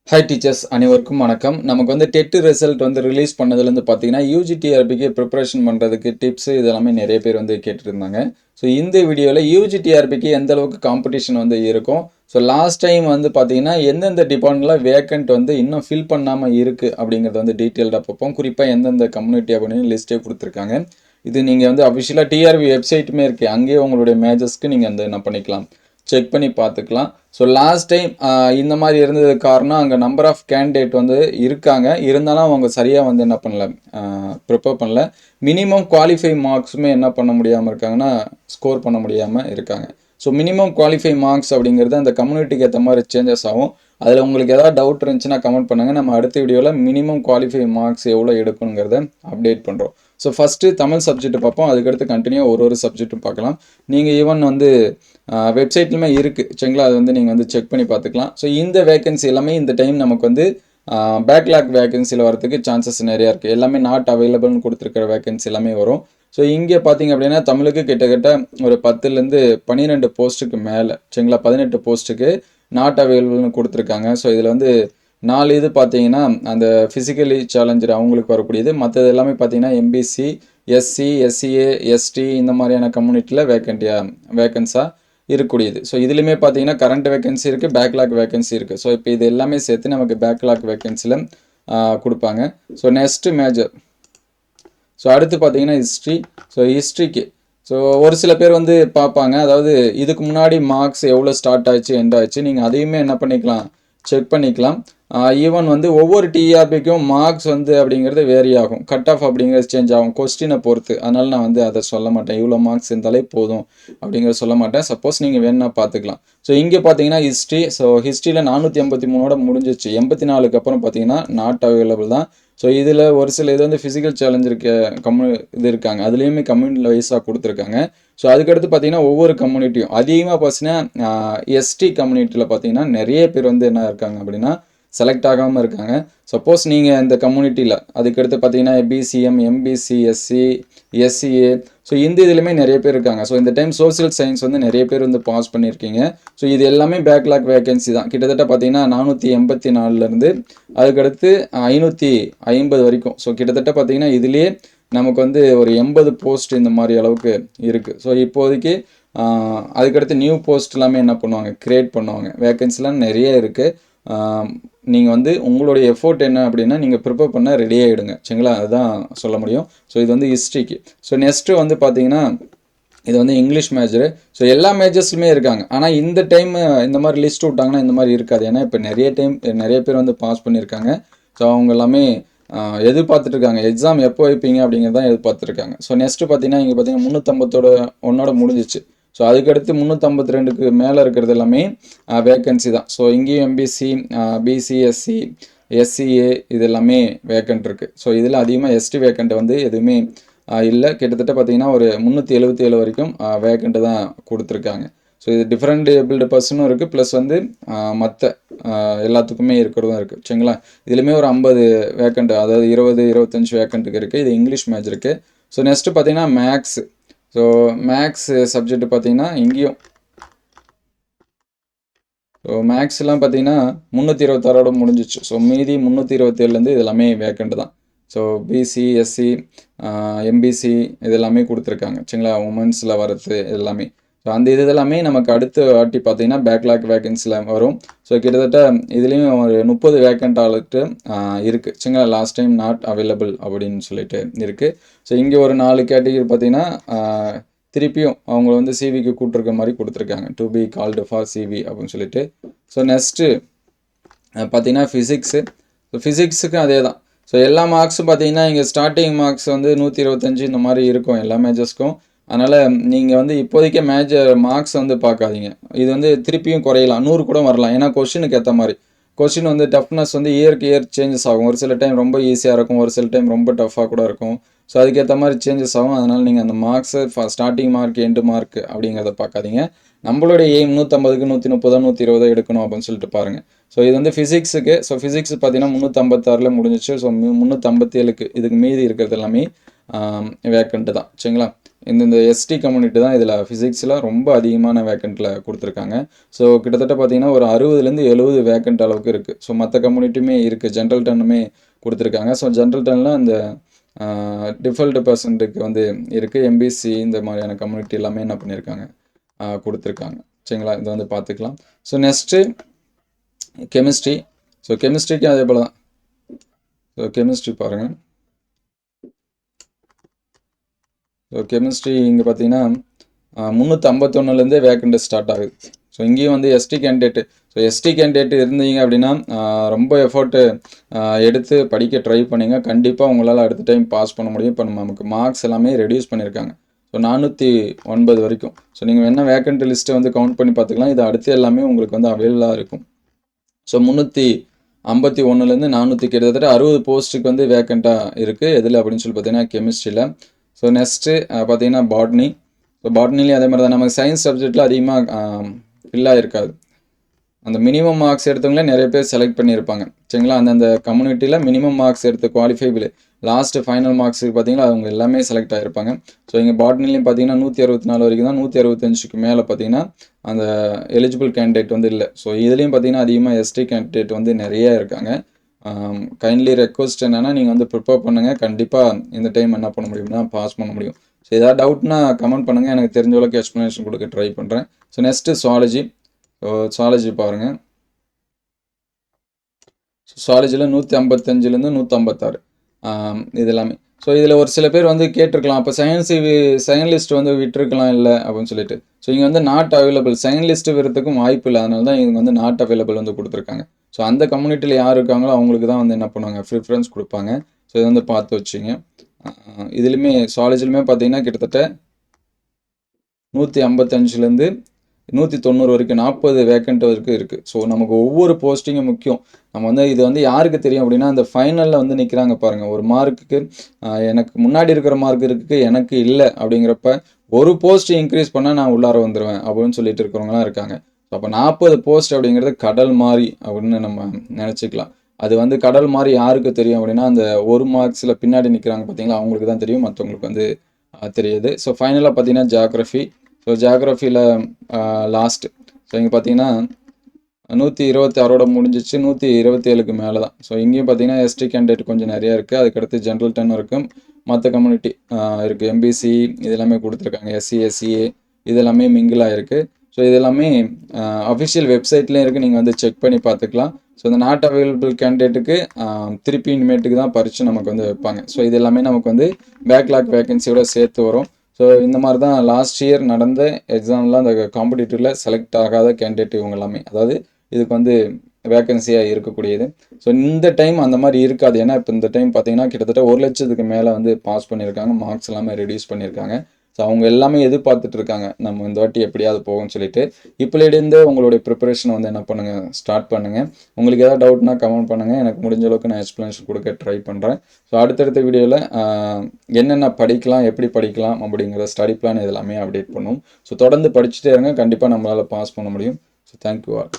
Hi teachers அனைவருக்கும் வணக்கம். நமக்கு வந்து டெட் ரிசல்ட் வந்து ரிலீஸ் பண்ணதுலேருந்து பார்த்தீங்கன்னா யூஜிடிஆர்பிக்கு ப்ரிப்பரேஷன் பண்ணுறதுக்கு டிப்ஸ் இதெல்லாமே நிறைய பேர் வந்து கேட்டுருந்தாங்க. ஸோ இந்த வீடியோவில் யூஜிடிஆர்பிக்கு எந்த அளவுக்கு காம்படிஷன் வந்து இருக்கும், ஸோ லாஸ்ட் டைம் வந்து பார்த்தீங்கன்னா எந்தெந்த டிபார்ட்மெண்ட்டில் வேக்கண்ட் வந்து இன்னும் ஃபில் பண்ணாமல் இருக்குது அப்படிங்கிறத வந்து டீட்டெயில்டாக பார்ப்போம். குறிப்பாக எந்தெந்த கம்யூனிட்டி அப்படின்னு லிஸ்ட்டே கொடுத்துருக்காங்க. இது நீங்கள் வந்து அஃபிஷியலாக டிஆர்பி வெப்சைட்டுமே இருக்குது, அங்கேயே உங்களுடைய மேஜர்ஸ்க்கு நீங்கள் வந்து என்ன பண்ணிக்கலாம், செக் பண்ணி பார்த்துக்கலாம். ஸோ லாஸ்ட் டைம் இந்த மாதிரி இருந்தது காரணம் அங்கே நம்பர் ஆஃப் கேண்டிடேட் வந்து இருக்காங்க, இருந்தாலும் அவங்க சரியாக வந்து என்ன பண்ணல, ப்ரிப்பேர் பண்ணல. மினிமம் குவாலிஃபை மார்க்ஸுமே என்ன பண்ண முடியாமல் இருக்காங்கன்னா ஸ்கோர் பண்ண முடியாமல் இருக்காங்க. ஸோ மினிமம் குவாலிஃபை மார்க்ஸ் அப்படிங்கிறது அந்த கம்யூனிட்டிக்கு ஏற்ற மாதிரி சேஞ்சஸ் ஆகும். அதில் உங்களுக்கு ஏதாவது டவுட் இருந்துச்சுன்னா கமெண்ட் பண்ணுங்கள். நம்ம அடுத்த வீடியோவில் மினிமம் குவாலிஃபை மார்க்ஸ் எவ்வளோ எடுக்கணுங்கிறத அப்டேட் பண்ணுறோம். ஸோ ஃபஸ்ட்டு தமிழ் சப்ஜெக்ட் பார்ப்போம், அதுக்கடுத்து கண்டினியூ ஒரு சப்ஜெக்ட்டும் பார்க்கலாம். நீங்கள் ஈவன் வந்து வெப்சைட்லுமே இருக்குது சரிங்களா, அது வந்து நீங்கள் வந்து செக் பண்ணி பார்த்துக்கலாம். ஸோ இந்த வேகன்சி எல்லாமே இந்த டைம் நமக்கு வந்து பேக்லாக் வேகன்சியில் வரதுக்கு சான்சஸ் நிறையா இருக்குது. எல்லாமே நாட் அவைலபிள்னு கொடுத்துருக்கிற வேகன்சி எல்லாமே வரும். ஸோ இங்கே பார்த்தீங்க அப்படின்னா தமிழுக்கு கிட்டத்தட்ட ஒரு 10லேருந்து 12 போஸ்ட்டுக்கு மேலே சரிங்களா, 18 போஸ்ட்டுக்கு நாட் அவைலபிள்னு கொடுத்துருக்காங்க. ஸோ இதில் வந்து 4 இது பார்த்தீங்கன்னா அந்த ஃபிசிக்கலி சேலஞ்சர் அவங்களுக்கு வரக்கூடியது. மற்றது எல்லாமே பார்த்தீங்கன்னா எம்பிசி, எஸ்சி, எஸ்சிஏ, எஸ்டி இந்த மாதிரியான கம்யூனிட்டியில் வேக்கன்ஸாக இருக்கக்கூடியது. ஸோ இதுலேயுமே பார்த்தீங்கன்னா கரண்ட் வேகன்சி இருக்குது, பேக்லாக் வேகன்சி இருக்குது. ஸோ இப்போ இது எல்லாமே சேர்த்து நமக்கு பேக்லாக் வேகன்சியில் கொடுப்பாங்க. So next major. ஸோ அடுத்து பார்த்தீங்கன்னா ஹிஸ்ட்ரி. ஸோ ஹிஸ்ட்ரிக்கு ஒரு சில பேர் வந்து பார்ப்பாங்க, அதாவது இதுக்கு முன்னாடி மார்க்ஸ் எவ்வளோ ஸ்டார்ட் ஆச்சு எண்ட் ஆச்சு, நீங்கள் அதையுமே என்ன பண்ணிக்கலாம், செக் பண்ணிக்கலாம். ஈவன் வந்து ஒவ்வொரு டிஆர்பிக்கும் மார்க்ஸ் வந்து அப்படிங்கிறது வேரி ஆகும், கட் ஆஃப் அப்படிங்கிறது சேஞ்ச் ஆகும் கொஸ்டினை பொறுத்து. அதனால் நான் வந்து அதை சொல்ல மாட்டேன், இவ்வளோ மார்க்ஸ் இருந்தாலே போதும் அப்படிங்கிறத சொல்ல மாட்டேன். சப்போஸ் நீங்கள் வேணுன்னா பார்த்துக்கலாம். ஸோ இங்கே பார்த்தீங்கன்னா ஹிஸ்ட்ரி. ஸோ ஹிஸ்ட்ரியில் 483 முடிஞ்சிச்சு. 84க்கு அப்புறம் பார்த்தீங்கன்னா நாட் அவைலபிள் தான். ஸோ இதில் ஒரு சில இது வந்து ஃபிசிக்கல் சேலஞ்ச் இது இருக்காங்க, அதுலேயுமே கம்யூனிட்டி வைஸாக கொடுத்துருக்காங்க. ஸோ அதுக்கடுத்து பார்த்தீங்கன்னா ஒவ்வொரு கம்யூனிட்டியும் அதிகமாக பார்த்தீங்கன்னா எஸ்டி கம்யூனிட்டியில் பார்த்தீங்கன்னா நிறைய பேர் வந்து என்ன இருக்காங்க அப்படின்னா செலக்ட் ஆகாமல் இருக்காங்க. சப்போஸ் நீங்கள் இந்த கம்யூனிட்டியில் அதுக்கடுத்து பார்த்தீங்கன்னா BCM, MBC, SC, SCA, so இந்த இதுலையுமே நிறைய பேர் இருக்காங்க. ஸோ இந்த டைம் சோசியல் சயின்ஸ் வந்து நிறைய பேர் வந்து பாஸ் பண்ணியிருக்கீங்க. ஸோ இது எல்லாமே பேக்லாக் வேகன்சி தான். கிட்டத்தட்ட பார்த்தீங்கன்னா 484லேருந்து அதுக்கடுத்து 550 வரைக்கும். ஸோ கிட்டத்தட்ட பார்த்தீங்கன்னா இதுலேயே நமக்கு வந்து ஒரு 80 போஸ்ட் இந்த மாதிரி அளவுக்கு இருக்குது. ஸோ இப்போதைக்கு அதுக்கடுத்து நியூ போஸ்ட் எல்லாமே என்ன பண்ணுவாங்க, க்ரியேட் பண்ணுவாங்க. வேகன்சிலாம் நிறைய இருக்குது. நீங்கள் வந்து உங்களுடைய எஃபோர்ட் என்ன அப்படின்னா நீங்கள் ப்ரிப்பேர் பண்ண ரெடி ஆகிடுங்க சரிங்களா, அதுதான் சொல்ல முடியும். ஸோ இது வந்து ஹிஸ்ட்ரிக்கு. ஸோ நெக்ஸ்ட்டு வந்து பார்த்தீங்கன்னா இது வந்து இங்கிலீஷ் மேஜரு. ஸோ எல்லா மேஜர்ஸுமே இருக்காங்க, ஆனால் இந்த டைம் இந்த மாதிரி லிஸ்ட் விட்டாங்கன்னா இந்த மாதிரி இருக்காது. ஏன்னா இப்போ நிறைய பேர் வந்து பாஸ் பண்ணியிருக்காங்க. ஸோ அவங்க எல்லாமே எதிர்பார்த்துட்ருக்காங்க, எக்ஸாம் எப்போ வைப்பீங்க அப்படிங்கிறதான் எதிர்பார்த்துருக்காங்க. ஸோ நெக்ஸ்ட்டு பார்த்தீங்கன்னா இங்கே பார்த்தீங்கன்னா 351 முடிஞ்சிச்சு. ஸோ அதுக்கடுத்து 352க்கு மேலே இருக்கிறது எல்லாமே வேக்கன்சி தான். ஸோ இங்கேயும் எம்பிசி, பிசி, எஸ்சி, எஸ்சிஏ இது எல்லாமே வேக்கண்ட் இருக்குது. ஸோ இதில் அதிகமாக எஸ்டி வேக்கண்ட் வந்து எதுவுமே இல்லை. கிட்டத்தட்ட பார்த்தீங்கன்னா ஒரு 377 வரைக்கும் வேக்கண்ட்டு தான் கொடுத்துருக்காங்க. ஸோ இது டிஃப்ரெண்ட் ஏபிள்டு பர்சனும் இருக்குது, ப்ளஸ் வந்து மற்ற எல்லாத்துக்குமே இருக்கிறதும் இருக்குது சரிங்களா. இதுலேயுமே ஒரு 50 வேக்கண்ட், அதாவது 20-25 வேக்கண்ட்டுக்கு இருக்குது. இது இங்கிலீஷ் மேஜருக்கு. ஸோ நெக்ஸ்ட்டு பார்த்தீங்கன்னா மேக்ஸு. ஸோ மேக்ஸ் சப்ஜெக்ட் பார்த்தீங்கன்னா இங்கேயும் ஸோ மேக்ஸ்லாம் பார்த்தீங்கன்னா 326 முடிஞ்சிச்சு. ஸோ மீதி 327லேருந்து இது எல்லாமே வேக்கண்ட் தான். ஸோ பிசி, எஸ்சி, எம்பிசி இது எல்லாமே கொடுத்துருக்காங்க சரிங்களா, உமன்ஸில் வரது எல்லாமே. ஸோ அந்த இது எல்லாமே நமக்கு அடுத்த வாட்டி பார்த்தீங்கன்னா பேக்லாக் வேக்கன்சியில் வரும். ஸோ கிட்டத்தட்ட இதுலேயும் ஒரு 30 வேக்கண்ட் ஆளுட்டு இருக்குது சரிங்களா. லாஸ்ட் டைம் நாட் அவைலபிள் அப்படின்னு சொல்லிட்டு இருக்குது. ஸோ இங்கே ஒரு 4 கேட்டகரி பார்த்தீங்கன்னா திருப்பியும் அவங்க வந்து சிவிக்கு கூப்பிட்ருக்க மாதிரி கொடுத்துருக்காங்க, to be called for CV அப்படின்னு சொல்லிட்டு. ஸோ நெக்ஸ்ட்டு பார்த்தீங்கன்னா ஃபிசிக்ஸு. ஸோ ஃபிசிக்ஸுக்கும் அதே தான். ஸோ எல்லா மார்க்ஸும் பார்த்தீங்கன்னா இங்கே ஸ்டார்டிங் மார்க்ஸ் வந்து 125 இந்த மாதிரி இருக்கும் எல்லா மேஜர்ஸ்க்கும். அதனால் நீங்கள் வந்து இப்போதைக்கு மேஜர் மார்க்ஸ் வந்து பார்க்காதீங்க, இது வந்து திருப்பியும் குறையலாம், 100 கூட வரலாம். ஏன்னா கொஷினுக்கு ஏற்ற மாதிரி கொஷின் வந்து டஃப்னஸ் வந்து இயருக்கு இயர் சேஞ்சஸ் ஆகும். ஒரு சில டைம் ரொம்ப ஈஸியாக இருக்கும், ஒரு சில டைம் ரொம்ப டஃப்பாக கூட இருக்கும். ஸோ அதுக்கேற்ற மாதிரி சேஞ்சஸ் ஆகும். அதனால் நீங்கள் அந்த மார்க்ஸை ஸ்டார்டிங் மார்க் எண்டு மார்க் அப்படிங்கிறத பார்க்காதீங்க. நம்மளுடைய எய்ம் 150க்கு 130 120 எடுக்கணும் அப்படின்னு சொல்லிட்டு பாருங்கள். ஸோ இது வந்து ஃபிசிக்ஸுக்கு. ஸோ ஃபிசிக்ஸ் பார்த்தீங்கன்னா 356 முடிஞ்சிச்சு. ஸோ 357க்கு இதுக்கு மீதி இருக்கிறது எல்லாமே வேக்கண்ட்டு தான் சரிங்களா. இந்த எஸ்டி கம்யூனிட்டி தான் இதில் ஃபிசிக்ஸில் ரொம்ப அதிகமான வேக்கண்ட்டில் கொடுத்துருக்காங்க. ஸோ கிட்டத்தட்ட பார்த்தீங்கன்னா ஒரு 60லேருந்து 70 வேக்கண்ட் அளவுக்கு இருக்குது. ஸோ மற்ற கம்யூனிட்டியுமே இருக்குது, ஜென்ரல் டர்னுமே கொடுத்துருக்காங்க. ஸோ ஜென்ரல் டர்னில் அந்த டிஃபால்ட் பர்சன்ட்டுக்கு வந்து இருக்குது. எம்பிசி இந்த மாதிரியான கம்யூனிட்டி எல்லாமே என்ன பண்ணியிருக்காங்க, கொடுத்துருக்காங்க. சரிங்களா, இதை வந்து பார்த்துக்கலாம். So next chemistry. ஸோ கெமிஸ்ட்ரிக்கு அதே போல் தான். ஸோ கெமிஸ்ட்ரி பாருங்கள். ஸோ கெமிஸ்ட்ரி இங்கே பார்த்தீங்கன்னா 351லேருந்தே வேக்கண்ட் ஸ்டார்ட் ஆகுது. ஸோ இங்கேயும் வந்து ST candidate. So ST candidate இருந்தீங்க அப்படின்னா ரொம்ப எஃபோர்ட்டு எடுத்து படிக்க ட்ரை பண்ணிங்க. கண்டிப்பாக உங்களால் அடுத்த டைம் பாஸ் பண்ண முடியும். இப்போ நமக்கு மார்க்ஸ் எல்லாமே ரெடியூஸ் பண்ணியிருக்காங்க. ஸோ 409 வரைக்கும். ஸோ நீங்கள் வேணால் வேக்கண்ட் லிஸ்ட்டை வந்து கவுண்ட் பண்ணி பார்த்துக்கலாம். இது அடுத்து எல்லாமே உங்களுக்கு வந்து அவைலபிளாக இருக்கும். ஸோ 351லேருந்து 400 கிட்டத்தட்ட 60 போஸ்ட்டுக்கு வந்து வேக்கண்ட்டாக இருக்குது. எதில் அப்படின்னு சொல்லி பார்த்தீங்கன்னா கெமிஸ்ட்ரியில். ஸோ நெக்ஸ்ட்டு பார்த்தீங்கன்னா பாட்னி. ஸோ பாட்னிலையும் அதே மாதிரி தான். நமக்கு சயின்ஸ் சப்ஜெக்டில் அதிகமாக ஃபில்லாக இருக்காது. அந்த மினிமம் மார்க்ஸ் எடுத்தவங்களே நிறைய பேர் செலக்ட் பண்ணியிருப்பாங்க. சரிங்களா, அந்தந்த கம்யூனிட்டியில் மினிமம் மார்க்ஸ் எடுத்து குவாலிஃபைபிள் லாஸ்ட்டு ஃபைனல் மார்க்ஸுக்கு பார்த்தீங்கன்னா அவங்க எல்லாமே செலக்ட் ஆகிருப்பாங்க. ஸோ இங்கே பாட்னிலையும் பார்த்தீங்கன்னா 164 வரைக்கும் தான். 165க்கு மேலே பார்த்தீங்கன்னா அந்த எலிஜிபிள் கேண்டிடேட் வந்து இல்லை. ஸோ இதுலேயும் பார்த்தீங்கன்னா அதிகமாக எஸ்டி கேண்டிடேட் வந்து நிறைய இருக்காங்க. கைண்ட்லி ரெக்வஸ்ட் என்னென்னா நீங்கள் வந்து ப்ரிப்பேர் பண்ணுங்கள். கண்டிப்பாக இந்த டைம் என்ன பண்ண முடியும்னா பாஸ் பண்ண முடியும். ஸோ ஏதாவது டவுட்னா கமெண்ட் பண்ணுங்கள், எனக்கு தெரிஞ்ச அளவுக்கு எக்ஸ்ப்ளனேஷன் கொடுக்க ட்ரை பண்ணுறேன். So next zoology. So zoology பாருங்கள். ஸோ சுவாலஜியில் 155லேருந்து 156 இது எல்லாமே. ஸோ இதில் ஒரு சில பேர் வந்து கேட்டிருக்கலாம், அப்போ செகண்ட் லிஸ்ட் வந்து விட்டுருக்கலாம் இல்லை அப்படின்னு சொல்லிட்டு. ஸோ இங்கே வந்து நாட் அவைலபிள், செகண்ட் லிஸ்ட்டு வரதுக்கும் வாய்ப்பு இல்லை. அதனால தான் இவங்க வந்து நாட் அவைலபிள் வந்து கொடுத்துருக்காங்க. ஸோ அந்த கம்யூனிட்டியில் யார் இருக்காங்களோ அவங்களுக்கு தான் வந்து என்ன பண்ணுவாங்க, ப்ரிஃபரன்ஸ் கொடுப்பாங்க. ஸோ இதை வந்து பார்த்து வச்சுங்க. இதுலேயுமே சுவாலஜிலுமே பார்த்தீங்கன்னா கிட்டத்தட்ட 155லேருந்து 190 வரைக்கும் 40 வேக்கண்ட் வரைக்கும் இருக்குது. ஸோ நமக்கு ஒவ்வொரு போஸ்டிங்கும் முக்கியம். நம்ம வந்து இது வந்து யாருக்கு தெரியும் அப்படின்னா, அந்த ஃபைனலில் வந்து நிற்கிறாங்க பாருங்கள். ஒரு மார்க்குக்கு எனக்கு முன்னாடி இருக்கிற மார்க் இருக்குது, எனக்கு இல்லை அப்படிங்கிறப்ப ஒரு போஸ்ட் இன்க்ரீஸ் பண்ணால் நான் உள்ளார வந்துடுவேன் அப்படின்னு சொல்லிட்டு இருக்கிறவங்களாம் இருக்காங்க. ஸோ அப்போ 40 போஸ்ட் அப்படிங்கிறது கடல் மாதிரி அப்படின்னு நம்ம நினச்சிக்கலாம். அது வந்து கடல் மாதிரி யாருக்கு தெரியும் அப்படின்னா, அந்த ஒரு மார்க்ஸில் பின்னாடி நிற்கிறாங்க பார்த்தீங்களா, அவங்களுக்கு தான் தெரியும், மற்றவங்களுக்கு வந்து தெரியுது. ஸோ ஃபைனலாக பார்த்தீங்கன்னா ஜியாகிரஃபி. ஸோ ஜியாகிரஃபியில் லாஸ்ட்டு. ஸோ இங்கே பார்த்தீங்கன்னா 126ஓட முடிஞ்சிச்சு, 127க்கு மேலே தான். ஸோ இங்கேயும் பார்த்தீங்கன்னா எஸ்டி கேண்டிடேட் கொஞ்சம் நிறையா இருக்குது. அதுக்கடுத்து ஜென்ரல் டர்ன் இருக்கும், மற்ற கம்யூனிட்டி இருக்குது. எம்பிசி இது எல்லாமே கொடுத்துருக்காங்க. எஸ்சி எஸ்சிஏ இது எல்லாமே மிங்கிளாக இருக்குது. ஸோ இது எல்லாமே அஃபிஷியல் வெப்சைட்லேயும் இருக்குது, நீங்கள் வந்து செக் பண்ணி பார்த்துக்கலாம். ஸோ இந்த நாட் அவைலபிள் கேண்டிடேட்டுக்கு திருப்பி இனிமேட்டுக்கு தான் பரிச்சு நமக்கு வந்து வைப்பாங்க. ஸோ இது எல்லாமே நமக்கு வந்து பேக்லாக் வேகன்சியோட சேர்த்து வரும். ஸோ இந்த மாதிரி தான் லாஸ்ட் இயர் நடந்த எக்ஸாம்லாம் அந்த காம்படிட்டிவில் செலக்ட் ஆகாத கேண்டிடேட் இவங்க எல்லாமே, அதாவது இதுக்கு வந்து வேகன்சியாக இருக்கக்கூடியது. ஸோ இந்த டைம் அந்த மாதிரி இருக்காது. ஏன்னா இப்போ இந்த டைம் பார்த்தீங்கன்னா கிட்டத்தட்ட 1 லட்சத்துக்கு மேலே வந்து பாஸ் பண்ணியிருக்காங்க, மார்க்ஸ் எல்லாமே ரெடியூஸ் பண்ணியிருக்காங்க. ஸோ அவங்க எல்லாமே எதிர்பார்த்துட்டு இருக்காங்க நம்ம இந்த வாட்டி எப்படியாவது போகும்னு சொல்லிட்டு. இப்போலேருந்து உங்களுடைய ப்ரிப்பரேஷனை வந்து என்ன பண்ணுங்கள், ஸ்டார்ட் பண்ணுங்கள். உங்களுக்கு ஏதாவது டவுட்னா கமெண்ட் பண்ணுங்கள், எனக்கு முடிஞ்ச அளவுக்கு நான் எக்ஸ்ப்ளனேஷன் கொடுக்க ட்ரை பண்ணுறேன். ஸோ அடுத்தடுத்த வீடியோவில் என்னென்ன படிக்கலாம், எப்படி படிக்கலாம் அப்படிங்கிற ஸ்டடி பிளான் இதெல்லாமே அப்டேட் பண்ணுவோம். ஸோ தொடர்ந்து படிச்சுட்டே இருங்க, கண்டிப்பாக நம்மளால் பாஸ் பண்ண முடியும். So thank you all.